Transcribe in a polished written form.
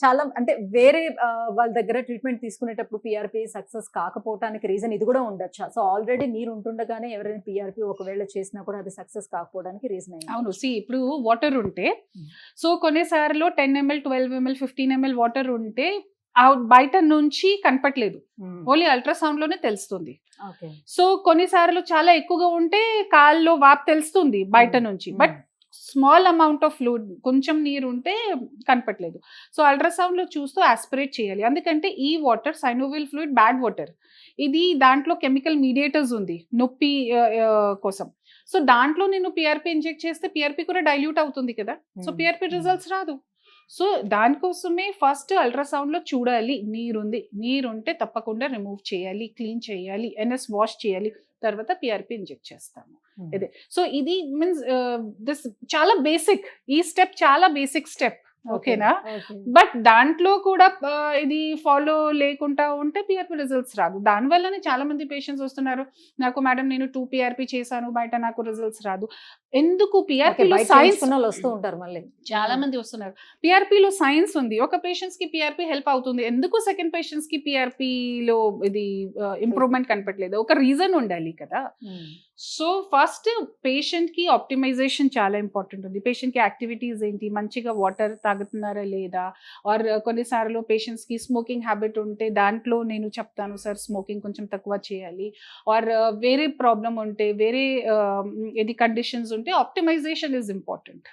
చాలా అంటే వేరే వాళ్ళ దగ్గర ట్రీట్మెంట్ తీసుకునేటప్పుడు పీఆర్పీ సక్సెస్ కాకపోవడానికి రీజన్ ఇది కూడా ఉండొచ్చా? సో ఆల్రెడీ మీరు ఉంటుండగానే ఎవరైనా పీఆర్పీ ఒకవేళ చేసినా కూడా అది సక్సెస్ కాకపోవడానికి రీజన్ అయింది. అవును. ఇప్పుడు వాటర్ ఉంటే సో కొన్నిసార్లు 10 ml 12 ml 15 ml వాటర్ ఉంటే బయట నుంచి కనపట్లేదు, ఓన్లీ అల్ట్రాసౌండ్ లోనే తెలుస్తుంది. సో కొన్నిసార్లు చాలా ఎక్కువగా ఉంటే కాల్లో వాపు తెలుస్తుంది బయట నుంచి, but small amount of fluid, కొంచెం నీరు ఉంటే కనపట్లేదు. సో అల్ట్రాసౌండ్ లో చూస్తూ ఆస్పిరేట్ చేయాలి. ఎందుకంటే ఈ water synovial fluid bad water, ఇది దాంట్లో కెమికల్ మీడియేటర్స్ ఉంది నొప్పి కోసం. సో దాంట్లో నేను పిఆర్పి ఇంజెక్ట్ చేస్తే పిఆర్పి కూడా డైల్యూట్ అవుతుంది కదా, సో పిఆర్పి రిజల్ట్స్ రాదు. సో దానికోసమే ఫస్ట్ అల్ట్రాసౌండ్ లో చూడాలి, నీరుంటే తప్పకుండా రిమూవ్ చేయాలి, క్లీన్ చేయాలి, ఎన్ఎస్ వాష్ చేయాలి, తర్వాత పిఆర్పి ఇంజెక్ట్ చేస్తాము. ఇదే. సో ఇది మీన్స్ దిస్ చాలా బేసిక్, ఈ స్టెప్ చాలా బేసిక్ స్టెప్, ఓకేనా? బట్ దాంట్లో కూడా ఇది ఫాలో లేకుండా ఉంటే పిఆర్పి రిజల్ట్స్ రాదు. దానివల్లనే చాలా మంది పేషెంట్స్ వస్తున్నారు, నాకు మేడం నేను 2 పిఆర్పి చేశాను, బయట నాకు రిజల్ట్స్ రాదు. ఎందుకు? పిఆర్పిలో సైన్స్ వస్తూ ఉంటారు, మళ్ళీ చాలా మంది వస్తున్నారు. పిఆర్పిలో సైన్స్ ఉంది, ఒక పేషెంట్స్ కి పిఆర్పి హెల్ప్ అవుతుంది, ఎందుకు సెకండ్ పేషెంట్స్ కి పిఆర్పిలో ఇది ఇంప్రూవ్మెంట్ కనపట్లేదు? ఒక రీజన్ ఉండాలి కదా. సో ఫస్ట్ పేషెంట్ కి ఆప్టిమైజేషన్ చాలా ఇంపార్టెంట్ ఉంది. పేషెంట్ కి యాక్టివిటీస్ ఏంటి, మంచిగా వాటర్ తాగుతున్నారా లేదా, ఆర్ కొన్నిసార్లు పేషెంట్స్ కి స్మోకింగ్ హ్యాబిట్ ఉంటే దాంట్లో నేను చెప్తాను సార్ స్మోకింగ్ కొంచెం తక్కువ చేయాలి, ఆర్ వేరే ప్రాబ్లం ఉంటే వేరే ఇది కండిషన్స్ ఉంటే ఆప్టిమైజేషన్ ఇస్ ఇంపార్టెంట్.